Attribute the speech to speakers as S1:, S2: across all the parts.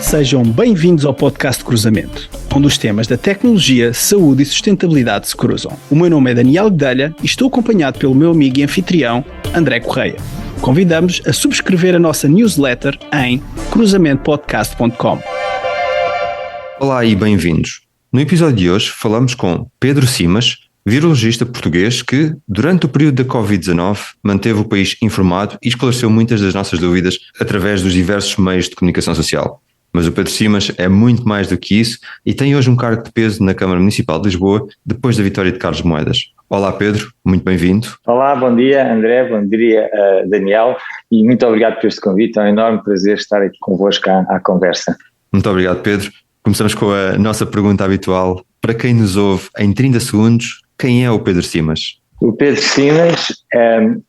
S1: Sejam bem-vindos ao podcast Cruzamento, onde os temas da tecnologia, saúde e sustentabilidade se cruzam. O meu nome é Daniel Guedelha e estou acompanhado pelo meu amigo e anfitrião, André Correia. Convidamos a subscrever a nossa newsletter em cruzamentopodcast.com.
S2: Olá e bem-vindos. No episódio de hoje falamos com Pedro Simas, virologista português que, durante o período da Covid-19, manteve o país informado e esclareceu muitas das nossas dúvidas através dos diversos meios de comunicação social. Mas o Pedro Simas é muito mais do que isso e tem hoje um cargo de peso na Câmara Municipal de Lisboa depois da vitória de Carlos Moedas. Olá Pedro, muito bem-vindo.
S3: Olá, bom dia André, bom dia Daniel e muito obrigado por este convite, é um enorme prazer estar aqui convosco à conversa.
S2: Muito obrigado Pedro. Começamos com a nossa pergunta habitual. Para quem nos ouve em 30 segundos, quem é o Pedro Simas?
S3: O Pedro Simas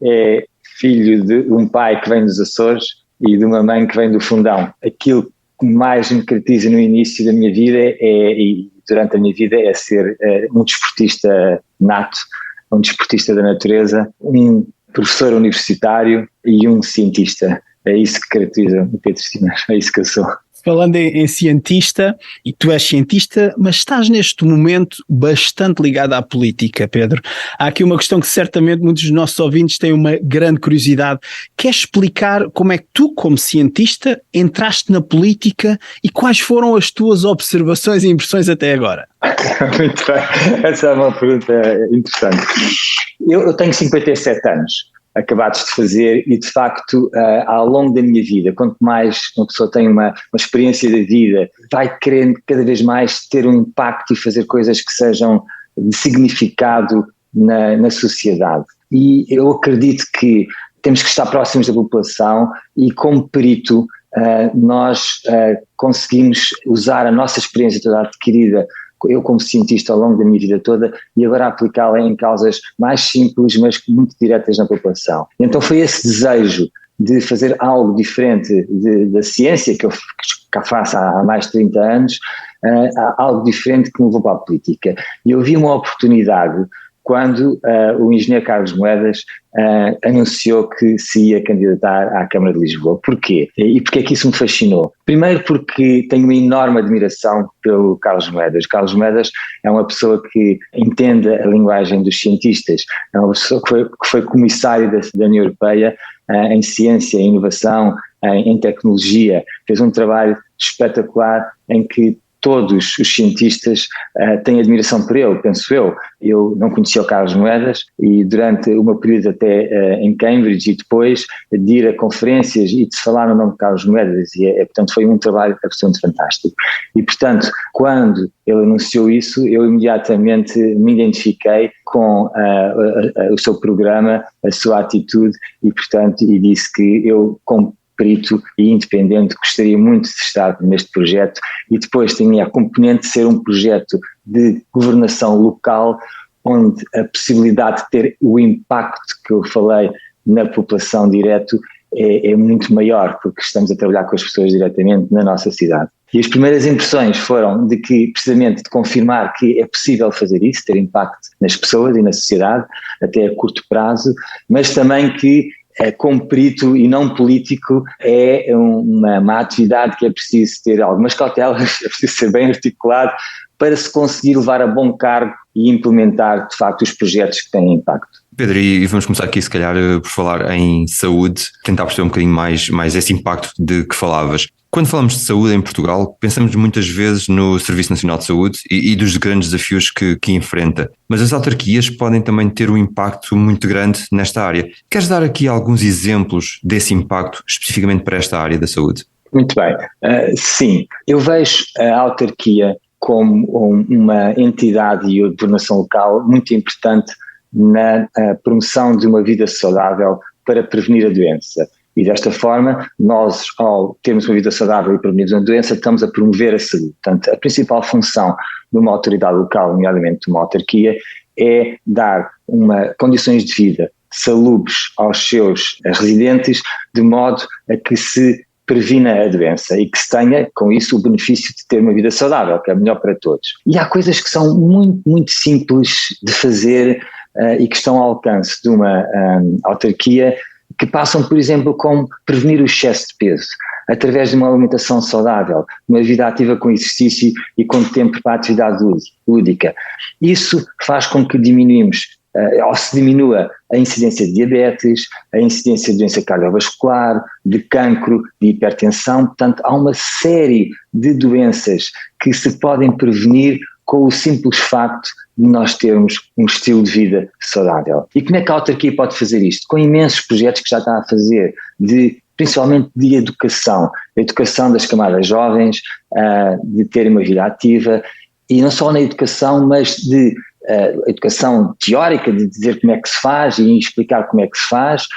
S3: é filho de um pai que vem dos Açores e de uma mãe que vem do Fundão. Aquilo que mais me caracteriza no início da minha vida e durante a minha vida é ser um desportista nato, um desportista da natureza, um professor universitário e um cientista. É isso que caracteriza o Pedro Simas, é isso que eu sou.
S1: Falando em cientista, e tu és cientista, mas estás neste momento bastante ligado à política, Pedro. Há aqui uma questão que certamente muitos dos nossos ouvintes têm uma grande curiosidade. Queres explicar como é que tu, como cientista, entraste na política e quais foram as tuas observações e impressões até agora?
S3: Muito bem, essa é uma pergunta interessante. Eu tenho 57 anos. Acabados de fazer e de facto ao longo da minha vida, quanto mais uma pessoa tem uma experiência da vida, vai querendo cada vez mais ter um impacto e fazer coisas que sejam de significado na sociedade. E eu acredito que temos que estar próximos da população e como perito nós conseguimos usar a nossa experiência toda adquirida, eu como cientista ao longo da minha vida toda, e agora aplicá-la em causas mais simples, mas muito diretas na população. Então foi esse desejo de fazer algo diferente da ciência, que eu faço há mais de 30 anos, algo diferente que me levou para a política. E eu vi uma oportunidade quando o engenheiro Carlos Moedas anunciou que se ia candidatar à Câmara de Lisboa. Porquê? E porquê é que isso me fascinou? Primeiro porque tenho uma enorme admiração pelo Carlos Moedas. Carlos Moedas é uma pessoa que entende a linguagem dos cientistas, é uma pessoa que foi comissário da União Europeia em ciência, em inovação, em tecnologia, fez um trabalho espetacular em que todos os cientistas têm admiração por ele, penso eu. Eu não conhecia o Carlos Moedas e durante o meu período até em Cambridge e depois de ir a conferências e de se falar no nome de Carlos Moedas, portanto foi um trabalho absolutamente fantástico. E portanto, quando ele anunciou isso, eu imediatamente me identifiquei com o seu programa, a sua atitude e portanto e disse que eu, como perito e independente, gostaria muito de estar neste projeto e depois tinha a componente de ser um projeto de governação local onde a possibilidade de ter o impacto que eu falei na população direto é muito maior, porque estamos a trabalhar com as pessoas diretamente na nossa cidade. E as primeiras impressões foram de que, precisamente, de confirmar que é possível fazer isso, ter impacto nas pessoas e na sociedade, até a curto prazo, mas também que como perito e não político é uma atividade que é preciso ter algumas cautelas, é preciso ser bem articulado para se conseguir levar a bom cargo e implementar de facto os projetos que têm impacto.
S2: Pedro, e vamos começar aqui se calhar por falar em saúde, tentar perceber um bocadinho mais esse impacto de que falavas. Quando falamos de saúde em Portugal, pensamos muitas vezes no Serviço Nacional de Saúde e dos grandes desafios que enfrenta, mas as autarquias podem também ter um impacto muito grande nesta área. Queres dar aqui alguns exemplos desse impacto especificamente para esta área da saúde?
S3: Muito bem, sim, eu vejo a autarquia como uma entidade e a governação local muito importante na promoção de uma vida saudável para prevenir a doença. E desta forma, nós, ao termos uma vida saudável e prevenirmos uma doença, estamos a promover a saúde. Portanto, a principal função de uma autoridade local, nomeadamente de uma autarquia, é dar condições de vida salubres aos seus residentes, de modo a que se previna a doença e que se tenha, com isso, o benefício de ter uma vida saudável, que é melhor para todos. E há coisas que são muito, muito simples de fazer e que estão ao alcance de uma autarquia, que passam, por exemplo, com prevenir o excesso de peso. através de uma alimentação saudável, uma vida ativa com exercício e com tempo para a atividade lúdica. Isso faz com que se diminua a incidência de diabetes, a incidência de doença cardiovascular, de cancro, de hipertensão. Portanto, há uma série de doenças que se podem prevenir com o simples facto de nós termos um estilo de vida saudável. E como é que a autarquia pode fazer isto? Com imensos projetos que já está a fazer, principalmente de educação das camadas jovens, de terem uma vida ativa, e não só na educação, mas de educação teórica, de dizer como é que se faz e explicar como é que se faz,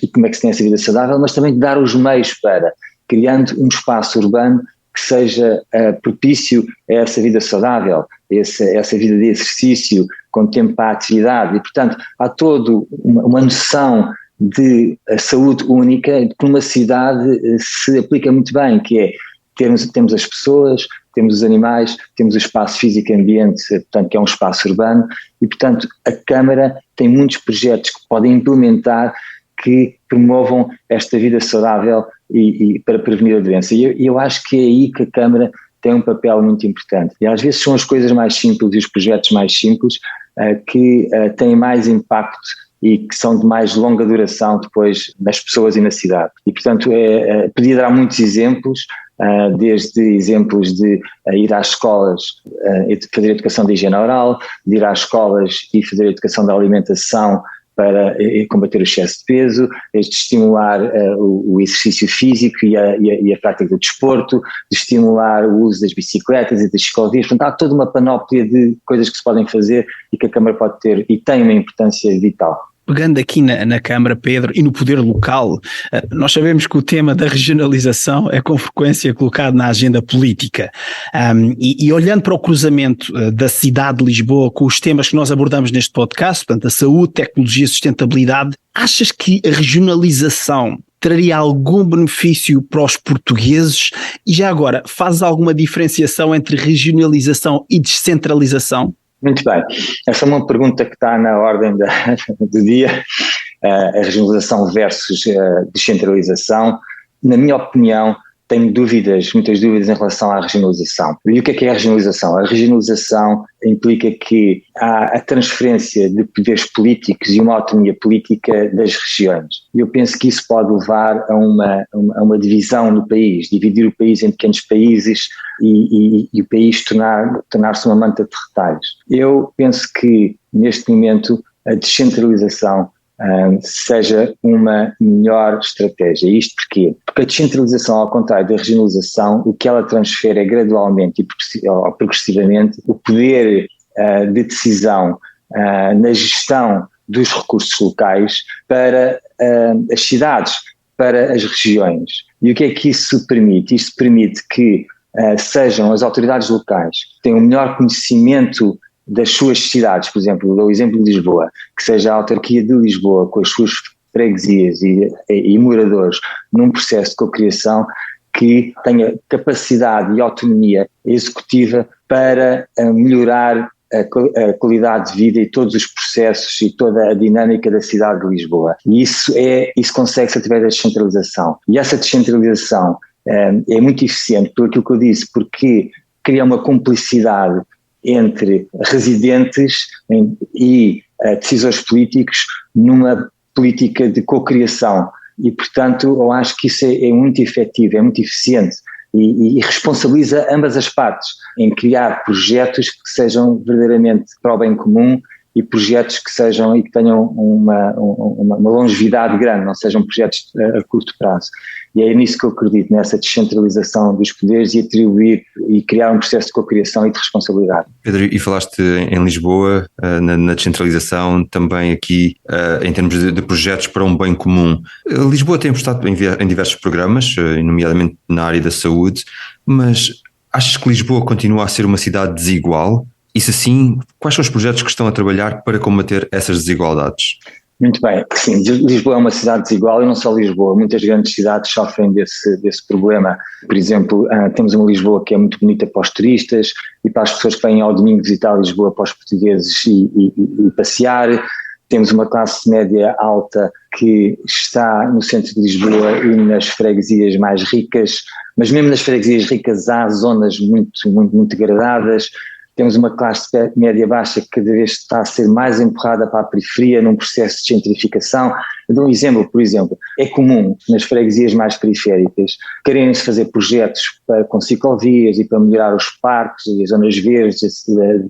S3: e como é que se tem essa vida saudável, mas também de dar os meios para, criando um espaço urbano que seja propício a essa vida saudável, essa vida de exercício, com tempo para a atividade, e portanto há toda uma noção de saúde única que numa cidade se aplica muito bem, que é temos as pessoas, temos os animais, temos o espaço físico e ambiente, portanto que é um espaço urbano, e portanto a Câmara tem muitos projetos que podem implementar que promovam esta vida saudável e para prevenir a doença. E eu acho que é aí que a Câmara tem um papel muito importante. E às vezes são as coisas mais simples e os projetos mais simples que têm mais impacto e que são de mais longa duração depois nas pessoas e na cidade. E portanto podia dar muitos exemplos, desde exemplos de ir às escolas e fazer educação de higiene oral, de ir às escolas e fazer educação da alimentação para combater o excesso de peso, de estimular o exercício físico e a prática do desporto, de estimular o uso das bicicletas e das ciclovias. Portanto, há toda uma panóplia de coisas que se podem fazer e que a Câmara pode ter e tem uma importância vital.
S1: Pegando aqui na Câmara, Pedro, e no poder local, nós sabemos que o tema da regionalização é com frequência colocado na agenda política. E olhando para o cruzamento da cidade de Lisboa com os temas que nós abordamos neste podcast, portanto, a saúde, tecnologia e sustentabilidade, achas que a regionalização traria algum benefício para os portugueses? E já agora, faz alguma diferenciação entre regionalização e descentralização?
S3: Muito bem, essa é uma pergunta que está na ordem do dia, a regionalização versus a descentralização. Na minha opinião, tenho muitas dúvidas em relação à regionalização. E o que é a regionalização? A regionalização implica que há a transferência de poderes políticos e uma autonomia política das regiões. E eu penso que isso pode levar a uma divisão no país, dividir o país em pequenos países e o país tornar-se uma manta de retalhos. Eu penso que, neste momento, a descentralização seja uma melhor estratégia. Isto porquê? Porque a descentralização, ao contrário da regionalização, o que ela transfere é gradualmente e progressivamente o poder de decisão na gestão dos recursos locais para as cidades, para as regiões. E o que é que isso permite? Isto permite que sejam as autoridades locais que tenham um melhor conhecimento das suas cidades, por exemplo, dou o exemplo de Lisboa, que seja a autarquia de Lisboa com as suas freguesias e moradores num processo de cocriação que tenha capacidade e autonomia executiva para melhorar a qualidade de vida e todos os processos e toda a dinâmica da cidade de Lisboa. E isso consegue-se através da descentralização. E essa descentralização é muito eficiente por aquilo que eu disse, porque cria uma cumplicidade entre residentes e decisores políticos numa política de cocriação. E, portanto, eu acho que isso é muito efetivo, é muito eficiente e responsabiliza ambas as partes em criar projetos que sejam verdadeiramente para o bem comum e projetos que sejam e que tenham uma longevidade grande, não sejam projetos a curto prazo. E é nisso que eu acredito, nessa descentralização dos poderes e atribuir e criar um processo de cocriação e de responsabilidade.
S2: Pedro, e falaste em Lisboa, na descentralização, também aqui em termos de projetos para um bem comum. Lisboa tem apostado em diversos programas, nomeadamente na área da saúde, mas achas que Lisboa continua a ser uma cidade desigual? E se sim, quais são os projetos que estão a trabalhar para combater essas desigualdades?
S3: Muito bem, sim, Lisboa é uma cidade desigual e não só Lisboa, muitas grandes cidades sofrem desse problema. Por exemplo, temos uma Lisboa que é muito bonita para os turistas e para as pessoas que vêm ao domingo visitar Lisboa, para os portugueses e passear. temos uma classe média alta que está no centro de Lisboa e nas freguesias mais ricas, mas mesmo nas freguesias ricas há zonas muito degradadas. Temos uma classe média baixa que cada vez está a ser mais empurrada para a periferia num processo de gentrificação. Eu dou um exemplo, por exemplo, é comum nas freguesias mais periféricas quererem-se fazer projetos com ciclovias e para melhorar os parques e as zonas verdes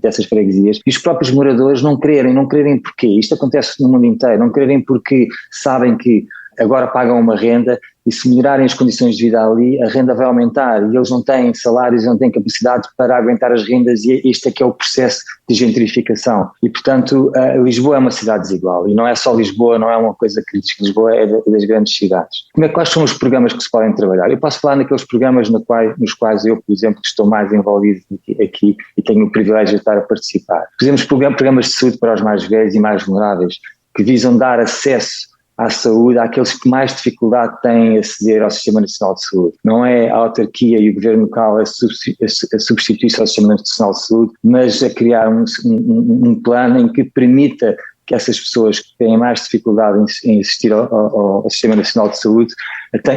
S3: dessas freguesias, e os próprios moradores não quererem porquê? Isto acontece no mundo inteiro, não quererem porque sabem que agora pagam uma renda e se melhorarem as condições de vida ali, a renda vai aumentar e eles não têm salários, não têm capacidade para aguentar as rendas e este é que é o processo de gentrificação. E, portanto, Lisboa é uma cidade desigual e não é só Lisboa, não é uma coisa que diz que Lisboa é das grandes cidades. Quais são os programas que se podem trabalhar? Eu posso falar naqueles programas nos quais eu, por exemplo, estou mais envolvido aqui e tenho o privilégio de estar a participar. Fizemos programas de saúde para os mais velhos e mais vulneráveis que visam dar acesso à saúde àqueles que mais dificuldade têm em aceder ao Sistema Nacional de Saúde. Não é a autarquia e o governo local a substituir-se ao Sistema Nacional de Saúde, mas a criar um plano em que permita que essas pessoas que têm mais dificuldade em assistir ao Sistema Nacional de Saúde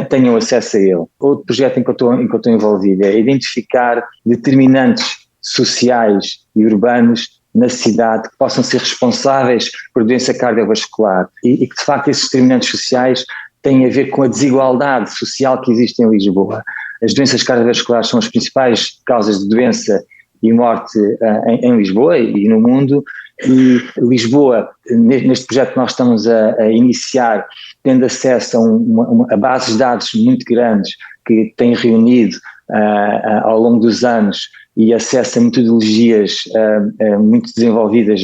S3: tenham acesso a ele. Outro projeto em que eu estou envolvido é identificar determinantes sociais e urbanos na cidade que possam ser responsáveis por doença cardiovascular e que de facto esses determinantes sociais têm a ver com a desigualdade social que existe em Lisboa. As doenças cardiovasculares são as principais causas de doença e morte em Lisboa e no mundo, e Lisboa, neste projeto que nós estamos a iniciar, tendo acesso a bases de dados muito grandes que tem reunido ao longo dos anos e acesso a metodologias muito desenvolvidas,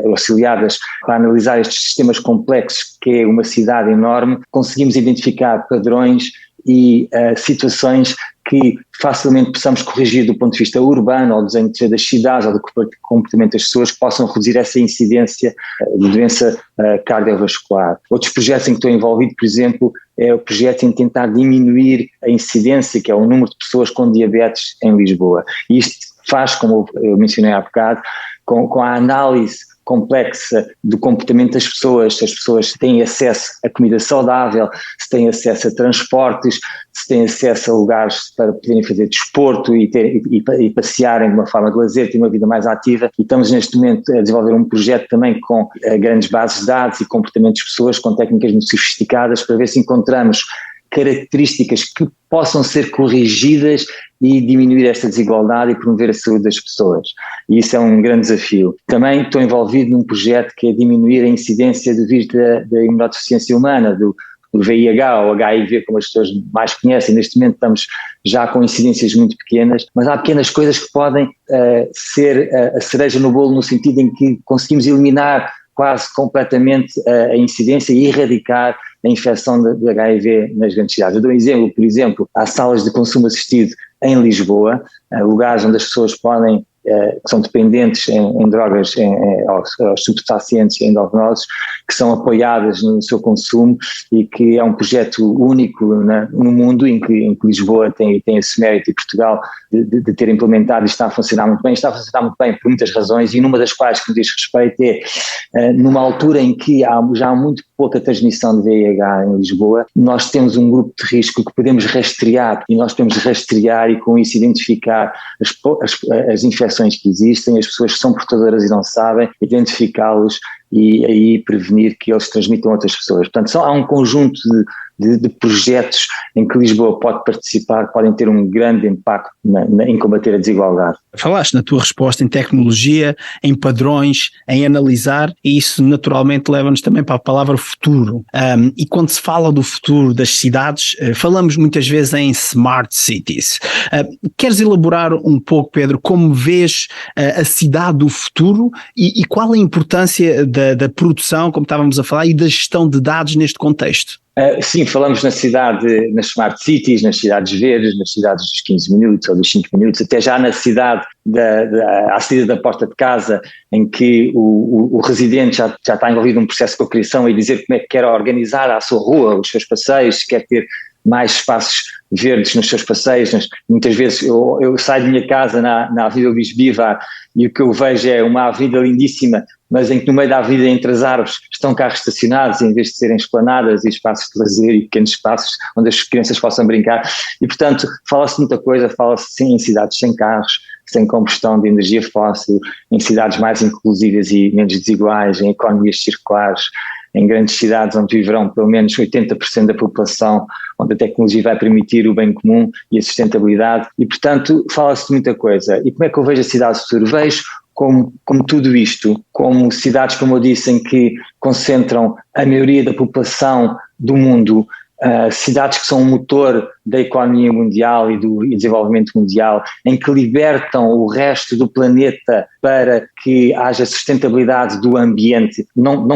S3: auxiliadas para analisar estes sistemas complexos, que é uma cidade enorme, conseguimos identificar padrões e situações que facilmente possamos corrigir do ponto de vista urbano, ou do desenho das cidades, ou do comportamento das pessoas, que possam reduzir essa incidência de doença cardiovascular. Outros projetos em que estou envolvido, por exemplo, é o projeto em tentar diminuir a incidência, que é o número de pessoas com diabetes em Lisboa. E isto faz, como eu mencionei há bocado, com a análise complexa do comportamento das pessoas, se as pessoas têm acesso a comida saudável, se têm acesso a transportes, se têm acesso a lugares para poderem fazer desporto e passearem de uma forma de lazer, ter uma vida mais ativa. E estamos neste momento a desenvolver um projeto também com grandes bases de dados e comportamentos de pessoas com técnicas muito sofisticadas para ver se encontramos características que possam ser corrigidas e diminuir esta desigualdade e promover a saúde das pessoas. E isso é um grande desafio. Também estou envolvido num projeto que é diminuir a incidência do vírus da imunodeficiência humana, do VIH ou HIV, como as pessoas mais conhecem. Neste momento estamos já com incidências muito pequenas, mas há pequenas coisas que podem ser a cereja no bolo, no sentido em que conseguimos eliminar quase completamente a incidência e erradicar a infecção de HIV nas grandes cidades. Eu dou um exemplo, por exemplo, há salas de consumo assistido em Lisboa, lugares onde as pessoas podem, que são dependentes em drogas, aos estupefacientes, endovenosos, que são apoiadas no seu consumo e que é um projeto único no mundo em que Lisboa tem esse mérito e Portugal de ter implementado e está a funcionar muito bem. Está a funcionar muito bem por muitas razões e numa das quais, que me diz respeito, é numa altura em que já há muito pouca transmissão de VIH em Lisboa, nós temos um grupo de risco que podemos rastrear e nós podemos rastrear e com isso identificar as infecções que existem, as pessoas que são portadoras e não sabem, identificá-los e aí prevenir que eles transmitam a outras pessoas. Portanto, há um conjunto de projetos em que Lisboa pode participar, podem ter um grande impacto em combater a desigualdade.
S1: Falaste na tua resposta em tecnologia, em padrões, em analisar, e isso naturalmente leva-nos também para a palavra futuro. E quando se fala do futuro das cidades, falamos muitas vezes em smart cities. Queres elaborar um pouco, Pedro, como vês a cidade do futuro e qual a importância da produção, como estávamos a falar, e da gestão de dados neste contexto?
S3: Sim, falamos nas smart cities, nas cidades verdes, nas cidades dos 15 minutos ou dos 5 minutos, até já na cidade à saída da porta de casa, em que o residente já está envolvido num processo de cocriação e dizer como é que quer organizar a sua rua, os seus passeios, se quer ter mais espaços verdes nos seus passeios. Muitas vezes eu saio da minha casa na Avenida Luís Bivar e o que eu vejo é uma avenida lindíssima, mas em que no meio da avenida, entre as árvores, estão carros estacionados em vez de serem esplanadas e espaços de lazer e pequenos espaços onde as crianças possam brincar. E, portanto, fala-se muita coisa, fala-se em cidades sem carros, sem combustão de energia fóssil, em cidades mais inclusivas e menos desiguais, em economias circulares, em grandes cidades onde viverão pelo menos 80% da população, onde a tecnologia vai permitir o bem comum e a sustentabilidade. E, portanto, fala-se de muita coisa. E como é que eu vejo a cidade do futuro? Vejo como tudo isto, como cidades, como eu disse, em que concentram a maioria da população do mundo, cidades que são o motor da economia mundial e do desenvolvimento mundial, em que libertam o resto do planeta para que haja sustentabilidade do ambiente, não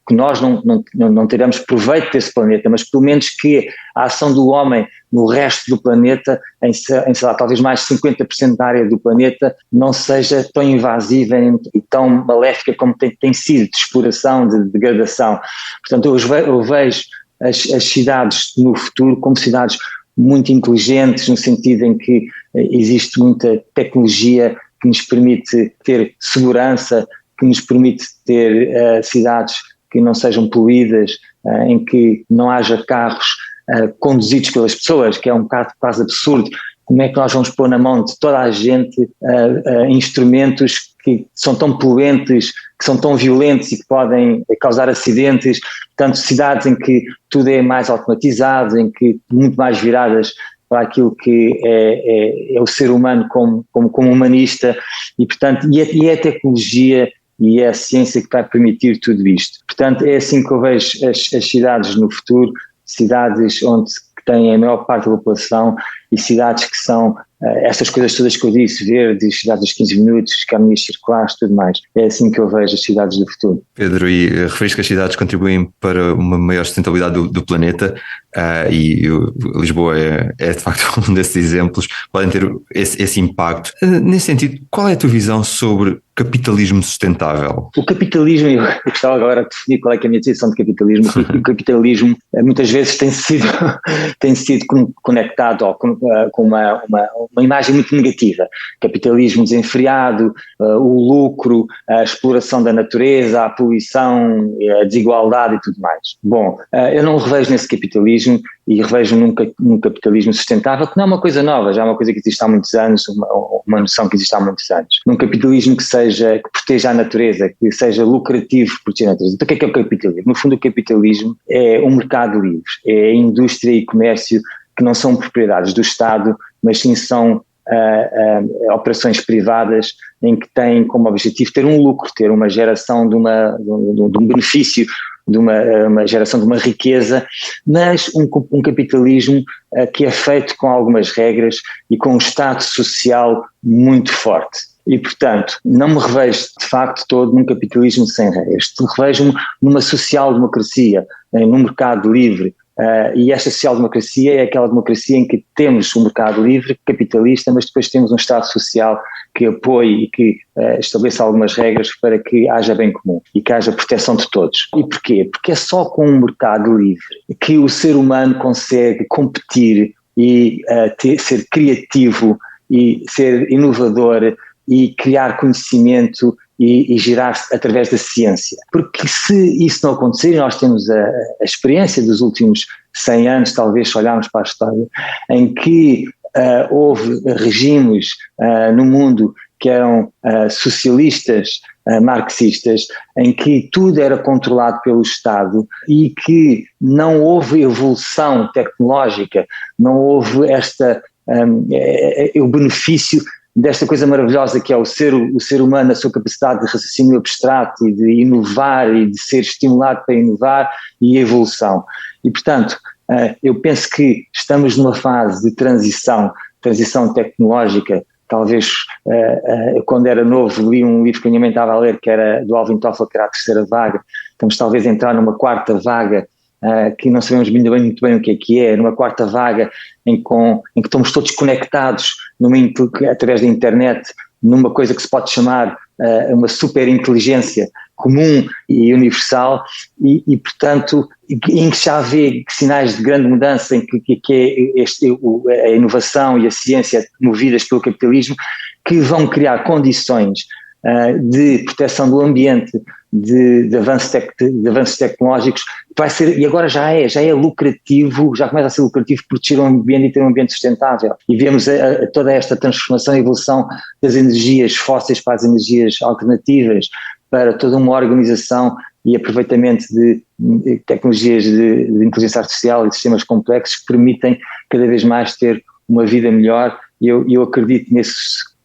S3: que nós não teremos proveito desse planeta, mas pelo menos que a ação do homem no resto do planeta, em sei lá, talvez mais de 50% da área do planeta, não seja tão invasiva e tão maléfica como tem sido, de exploração, de degradação. Portanto, eu vejo as cidades no futuro como cidades muito inteligentes, no sentido em que existe muita tecnologia que nos permite ter segurança, que nos permite ter cidades que não sejam poluídas, em que não haja carros conduzidos pelas pessoas, que é um bocado quase absurdo. Como é que nós vamos pôr na mão de toda a gente instrumentos que são tão poluentes, que são tão violentos e que podem causar acidentes? Portanto, cidades em que tudo é mais automatizado, em que muito mais viradas para aquilo que é o ser humano como humanista, e portanto, e é a tecnologia e é a ciência que vai permitir tudo isto. Portanto, é assim que eu vejo as cidades no futuro, cidades onde têm a maior parte da população e cidades que são estas coisas todas que eu disse, verdes, cidades dos 15 minutos, caminhos circulares, tudo mais. É assim que eu vejo as cidades do futuro.
S2: Pedro, e referiste que as cidades contribuem para uma maior sustentabilidade do planeta, e Lisboa é de facto um desses exemplos, podem ter esse impacto. Nesse sentido, qual é a tua visão sobre capitalismo sustentável?
S3: O capitalismo, eu gostava agora de definir qual é que é a minha definição de capitalismo. O capitalismo muitas vezes tem sido conectado com uma imagem muito negativa. Capitalismo desenfreado, o lucro, a exploração da natureza, a poluição, a desigualdade e tudo mais. Bom, eu não revejo nesse capitalismo e revejo num capitalismo sustentável, que não é uma coisa nova, já é uma coisa que existe há muitos anos, uma noção que existe há muitos anos. Num capitalismo que proteja a natureza, que seja lucrativo proteger a natureza. Então o que é o capitalismo? No fundo, o capitalismo é um mercado livre, é a indústria e comércio que não são propriedades do Estado, mas sim são operações privadas em que têm como objetivo ter um lucro, ter uma geração de um benefício, de uma geração de uma riqueza, mas um capitalismo que é feito com algumas regras e com um Estado social muito forte. E, portanto, não me revejo de facto todo num capitalismo sem regras, revejo-me numa social-democracia, num mercado livre, e esta social-democracia é aquela democracia em que temos um mercado livre, capitalista, mas depois temos um Estado social que apoie e que estabeleça algumas regras para que haja bem comum e que haja proteção de todos. E porquê? Porque é só com um mercado livre que o ser humano consegue competir e ser criativo e ser inovador e criar conhecimento e girar-se através da ciência. Porque se isso não acontecer, e nós temos a experiência dos últimos 100 anos, talvez se olharmos para a história, em que houve regimes no mundo que eram socialistas, marxistas, em que tudo era controlado pelo Estado e que não houve evolução tecnológica, não houve o benefício desta coisa maravilhosa que é o ser humano, a sua capacidade de raciocínio abstrato e de inovar e de ser estimulado para inovar e evolução. E, portanto, eu penso que estamos numa fase de transição tecnológica. Talvez, quando era novo, li um livro que a minha mãe estava a ler, que era do Alvin Toffler, que era a terceira vaga. Estamos talvez a entrar numa quarta vaga, que não sabemos muito bem o que é, numa quarta vaga em que estamos todos conectados através da internet, numa coisa que se pode chamar uma super inteligência, comum e universal e portanto, em que já vê sinais de grande mudança, em que a inovação e a ciência movidas pelo capitalismo, que vão criar condições de proteção do ambiente, de avanços tecnológicos, vai ser, e agora já é lucrativo, já começa a ser lucrativo proteger o ambiente e ter um ambiente sustentável. E vemos toda esta transformação e evolução das energias fósseis para as energias alternativas, para toda uma organização e aproveitamento de tecnologias de inteligência artificial e de sistemas complexos que permitem cada vez mais ter uma vida melhor. E eu acredito nesse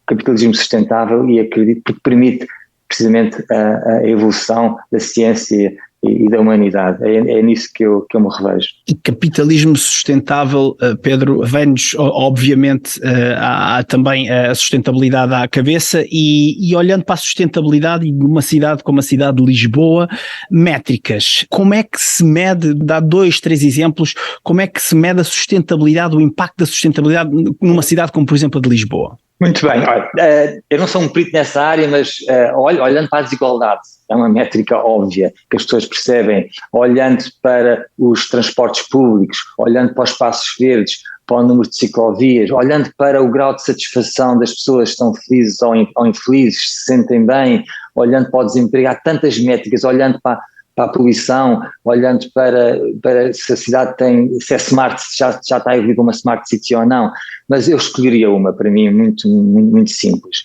S3: capitalismo sustentável e acredito que permite precisamente a evolução da ciência e da humanidade. É nisso que eu me revejo.
S1: Capitalismo sustentável, Pedro, vem-nos obviamente há também a sustentabilidade à cabeça e olhando para a sustentabilidade de uma cidade como a cidade de Lisboa, métricas, como é que se mede, dá 2, 3 exemplos, como é que se mede a sustentabilidade, o impacto da sustentabilidade numa cidade como por exemplo a de Lisboa?
S3: Muito bem, olha, eu não sou um perito nessa área, mas olhando para a desigualdade, é uma métrica óbvia que as pessoas percebem, olhando para os transportes públicos, olhando para os espaços verdes, para o número de ciclovias, olhando para o grau de satisfação das pessoas que estão felizes ou infelizes, se sentem bem, olhando para o desemprego, há tantas métricas, olhando para a poluição, olhando para se a cidade se é smart, se já está a evoluir para uma smart city ou não, mas eu escolheria uma, para mim, muito, muito simples.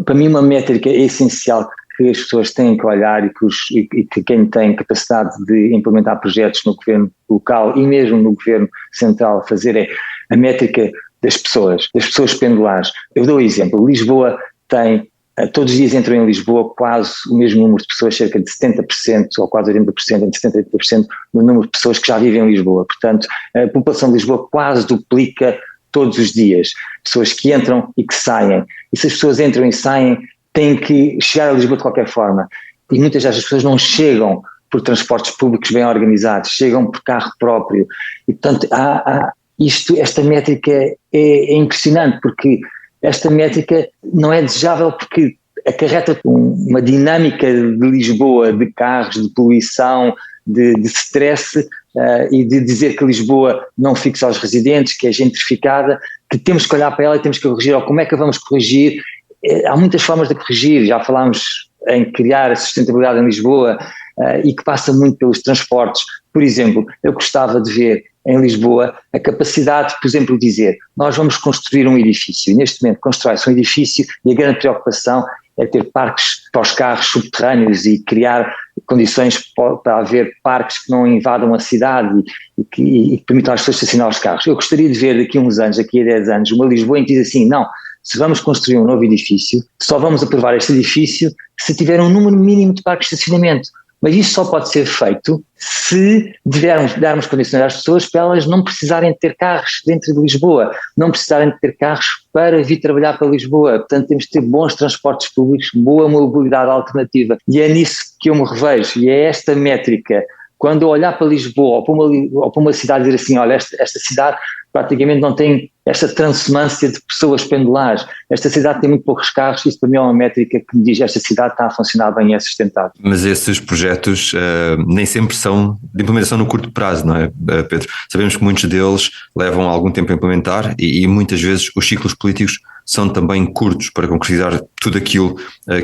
S3: Para mim uma métrica é essencial que as pessoas têm que olhar e que quem tem capacidade de implementar projetos no governo local e mesmo no governo central fazer é a métrica das pessoas pendulares. Eu dou um exemplo, Lisboa tem todos os dias entram em Lisboa quase o mesmo número de pessoas, cerca de 70% ou quase 80%, entre 70% e 80% do número de pessoas que já vivem em Lisboa. Portanto, a população de Lisboa quase duplica todos os dias. Pessoas que entram e que saem. E se as pessoas entram e saem, têm que chegar a Lisboa de qualquer forma. E muitas destas pessoas não chegam por transportes públicos bem organizados, chegam por carro próprio. E, portanto, esta métrica é impressionante, porque esta métrica não é desejável porque acarreta uma dinâmica de Lisboa, de carros, de poluição, de stress e de dizer que Lisboa não fixa aos residentes, que é gentrificada, que temos que olhar para ela e temos que corrigir, ou como é que a vamos corrigir? Há muitas formas de corrigir, já falámos em criar a sustentabilidade em Lisboa e que passa muito pelos transportes. Por exemplo, eu gostava de ver em Lisboa a capacidade, por exemplo, de dizer, nós vamos construir um edifício, e neste momento constrói-se um edifício e a grande preocupação é ter parques para os carros subterrâneos e criar condições para haver parques que não invadam a cidade e que permitam às pessoas estacionar os carros. Eu gostaria de ver daqui a uns anos, daqui a 10 anos, uma Lisboa em que diz assim, não, se vamos construir um novo edifício, só vamos aprovar este edifício se tiver um número mínimo de parques de estacionamento. Mas isso só pode ser feito se darmos condições às pessoas para elas não precisarem de ter carros dentro de Lisboa, não precisarem de ter carros para vir trabalhar para Lisboa. Portanto, temos de ter bons transportes públicos, boa mobilidade alternativa. E é nisso que eu me revejo, e é esta métrica. Quando eu olhar para Lisboa ou para uma cidade e dizer assim, olha, esta cidade praticamente não tem esta transumância de pessoas pendulares, esta cidade tem muito poucos carros, isso para mim é uma métrica que me diz esta cidade está a funcionar bem e é sustentável.
S2: Mas esses projetos nem sempre são de implementação no curto prazo, não é, Pedro? Sabemos que muitos deles levam algum tempo a implementar e muitas vezes os ciclos políticos são também curtos para concretizar tudo aquilo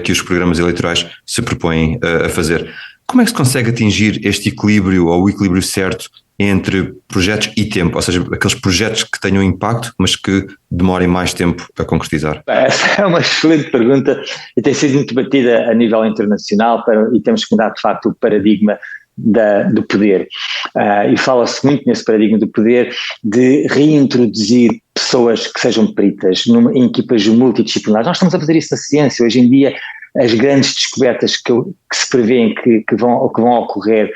S2: que os programas eleitorais se propõem a fazer. Como é que se consegue atingir este equilíbrio ou o equilíbrio certo entre projetos e tempo, ou seja, aqueles projetos que tenham impacto, mas que demorem mais tempo a concretizar?
S3: Essa é uma excelente pergunta e tem sido muito debatida a nível internacional e temos que mudar de facto o paradigma do poder. E fala-se muito nesse paradigma do poder de reintroduzir pessoas que sejam peritas em equipas multidisciplinares. Nós estamos a fazer isso na ciência. Hoje em dia as grandes descobertas que se prevêem que vão ocorrer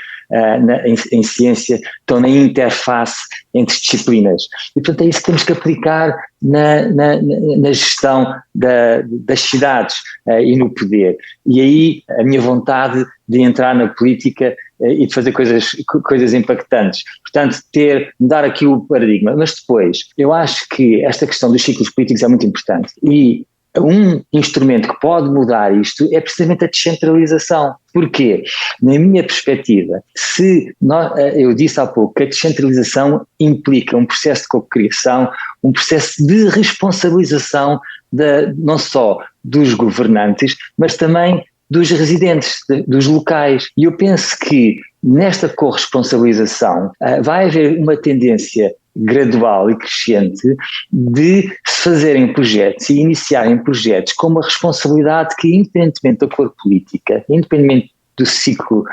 S3: em ciência estão na interface entre disciplinas. E, portanto, é isso que temos que aplicar na gestão das cidades e no poder. E aí a minha vontade de entrar na política e de fazer coisas impactantes. Portanto, mudar aqui o paradigma. Mas depois, eu acho que esta questão dos ciclos políticos é muito importante. E um instrumento que pode mudar isto é precisamente a descentralização. Porquê? Na minha perspectiva, eu disse há pouco que a descentralização implica um processo de cocriação, um processo de responsabilização não só dos governantes, mas também dos residentes, dos locais. E eu penso que nesta corresponsabilização vai haver uma tendência gradual e crescente de se fazerem projetos e iniciarem projetos com uma responsabilidade que, independentemente da cor política, independentemente do ciclo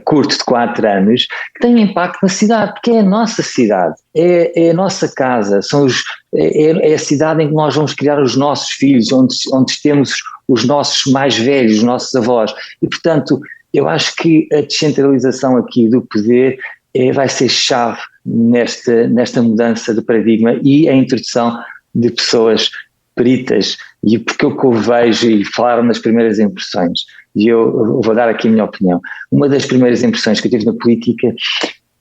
S3: curto de 4 anos, que tem impacto na cidade, porque é a nossa cidade, é a nossa casa, é a cidade em que nós vamos criar os nossos filhos, onde temos os nossos mais velhos, os nossos avós, e portanto eu acho que a descentralização aqui do poder vai ser chave nesta mudança de paradigma e a introdução de pessoas peritas, e porque o que eu vejo, e falaram nas primeiras impressões, e eu vou dar aqui a minha opinião, uma das primeiras impressões que eu tive na política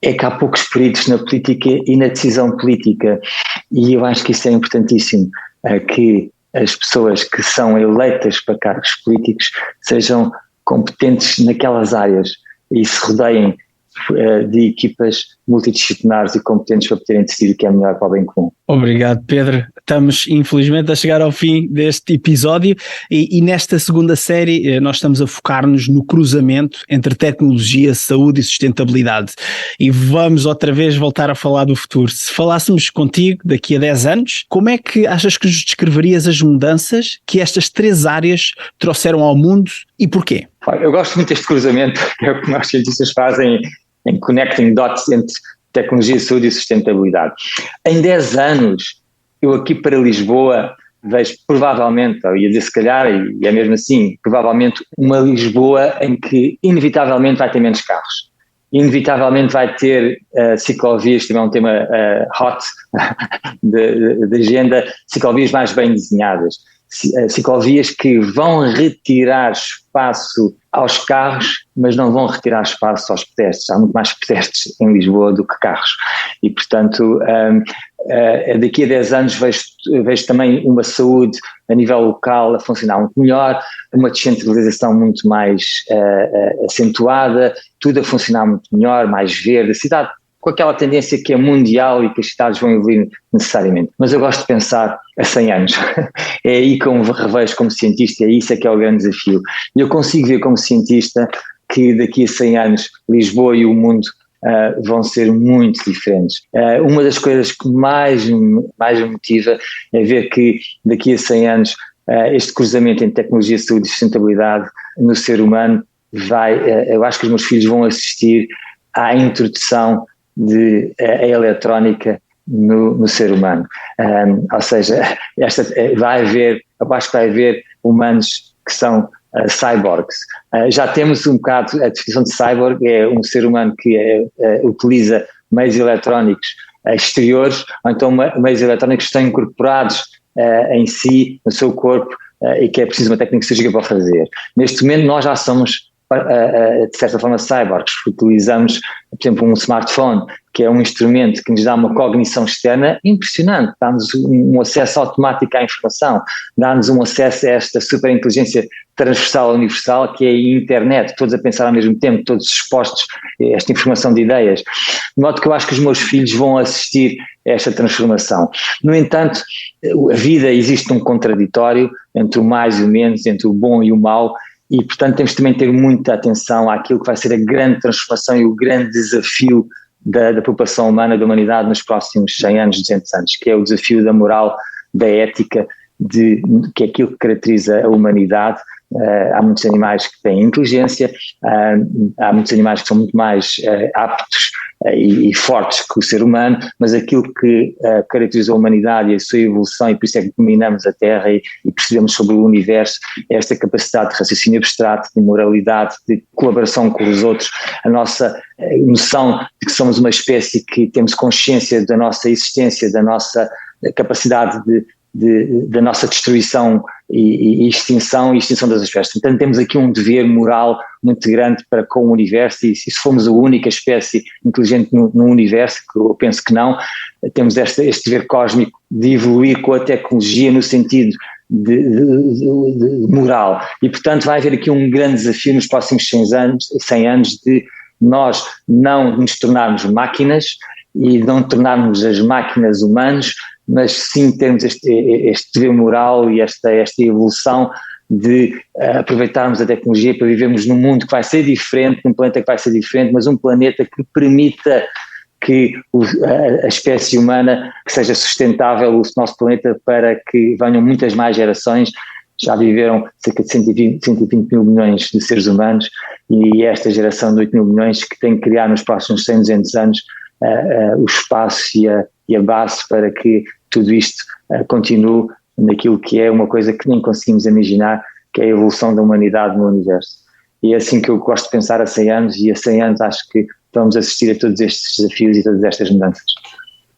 S3: é que há poucos peritos na política e na decisão política, e eu acho que isso é importantíssimo, que as pessoas que são eleitas para cargos políticos sejam competentes naquelas áreas e se rodeiem de equipas multidisciplinares e competentes para poderem decidir o que é melhor para o bem comum.
S1: Obrigado, Pedro. Estamos infelizmente a chegar ao fim deste episódio e nesta segunda série nós estamos a focar-nos no cruzamento entre tecnologia, saúde e sustentabilidade, e vamos outra vez voltar a falar do futuro. Se falássemos contigo daqui a 10 anos, como é que achas que nos descreverias as mudanças que estas 3 áreas trouxeram ao mundo e porquê?
S3: Eu gosto muito deste cruzamento, que é o que nós cientistas fazem em connecting dots entre tecnologia, saúde e sustentabilidade. Em 10 anos, eu aqui para Lisboa vejo provavelmente, ou ia dizer se calhar, e é mesmo assim, provavelmente uma Lisboa em que inevitavelmente vai ter menos carros. Inevitavelmente vai ter ciclovias, também é um tema hot de agenda, ciclovias mais bem desenhadas. Ciclovias que vão retirar espaço aos carros, mas não vão retirar espaço aos pedestres. Há muito mais pedestres em Lisboa do que carros. E, portanto, daqui a 10 anos vejo também uma saúde a nível local a funcionar muito melhor, uma descentralização muito mais acentuada, tudo a funcionar muito melhor, mais verde, a cidade com aquela tendência que é mundial e que as cidades vão evoluir necessariamente. Mas eu gosto de pensar a 100 anos. É aí que eu me revejo como cientista, e isso é que é o grande desafio. E eu consigo ver como cientista que daqui a 100 anos Lisboa e o mundo vão ser muito diferentes. Uma das coisas que mais me motiva é ver que daqui a 100 anos este cruzamento entre tecnologia, saúde e sustentabilidade no ser humano eu acho que os meus filhos vão assistir à introdução a eletrónica no ser humano, ou seja, eu acho que vai haver humanos que são cyborgs. Já temos um bocado a definição de cyborg, é um ser humano que utiliza meios eletrónicos exteriores, ou então meios eletrónicos que estão incorporados em si, no seu corpo, e que é preciso uma técnica cirúrgica para fazer. Neste momento nós já somos de certa forma cyborgs, utilizamos, por exemplo, um smartphone, que é um instrumento que nos dá uma cognição externa impressionante, dá-nos um acesso automático à informação, dá-nos um acesso a esta superinteligência transversal universal que é a internet, todos a pensar ao mesmo tempo, todos expostos a esta informação de ideias, de modo que eu acho que os meus filhos vão assistir a esta transformação. No entanto, a vida existe um contraditório entre o mais e o menos, entre o bom e o mau, e portanto temos também de ter muita atenção àquilo que vai ser a grande transformação e o grande desafio da população humana, da humanidade nos próximos 100 anos, 200 anos, que é o desafio da moral, da ética, que é aquilo que caracteriza a humanidade. Há muitos animais que têm inteligência, há muitos animais que são muito mais aptos e fortes que o ser humano, mas aquilo que caracteriza a humanidade e a sua evolução, e por isso é que dominamos a Terra e percebemos sobre o universo, é esta capacidade de raciocínio abstrato, de moralidade, de colaboração com os outros, a nossa noção de que somos uma espécie que temos consciência da nossa existência, da nossa capacidade da nossa destruição e extinção das espécies. Portanto, temos aqui um dever moral muito grande para com o universo, e se formos a única espécie inteligente no universo, que eu penso que não, temos este dever cósmico de evoluir com a tecnologia no sentido de moral. E, portanto, vai haver aqui um grande desafio nos próximos 100 anos de nós não nos tornarmos máquinas e não tornarmos as máquinas humanos, mas sim termos este dever moral e esta evolução de aproveitarmos a tecnologia para vivermos num mundo que vai ser diferente, num planeta que vai ser diferente, mas um planeta que permita que a espécie humana que seja sustentável, o nosso planeta, para que venham muitas mais gerações. Já viveram cerca de 120 mil milhões de seres humanos e esta geração de 8 mil milhões que tem que criar nos próximos 100, 200 anos o espaço e a base para que tudo isto continue naquilo que é uma coisa que nem conseguimos imaginar, que é a evolução da humanidade no universo. E é assim que eu gosto de pensar a 100 anos, e a 100 anos acho que vamos assistir a todos estes desafios e todas estas mudanças.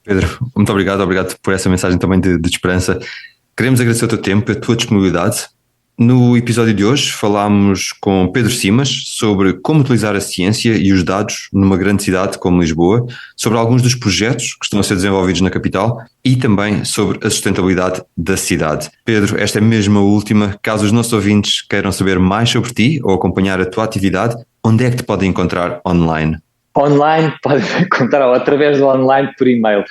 S2: Pedro, muito obrigado por essa mensagem também de esperança. Queremos agradecer o teu tempo e a tua disponibilidade. No episódio de hoje falámos com Pedro Simas sobre como utilizar a ciência e os dados numa grande cidade como Lisboa, sobre alguns dos projetos que estão a ser desenvolvidos na capital e também sobre a sustentabilidade da cidade. Pedro, esta é mesmo a última. Caso os nossos ouvintes queiram saber mais sobre ti ou acompanhar a tua atividade, onde é que te podem encontrar online?
S3: Online, podem encontrar através do online por e-mail.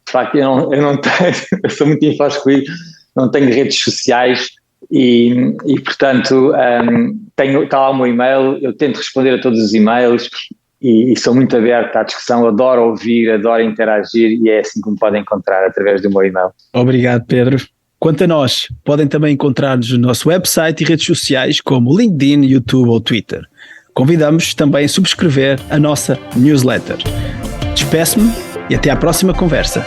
S3: De facto, eu não tenho, eu sou muito infoscoído, não tenho redes sociais e portanto, está lá o meu e-mail, eu tento responder a todos os e-mails e sou muito aberto à discussão, adoro ouvir, adoro interagir e é assim que me podem encontrar, através do meu e-mail.
S1: Obrigado, Pedro. Quanto a nós, podem também encontrar-nos no nosso website e redes sociais como LinkedIn, YouTube ou Twitter. Convidamos também a subscrever a nossa newsletter. Despeço-me e até à próxima conversa.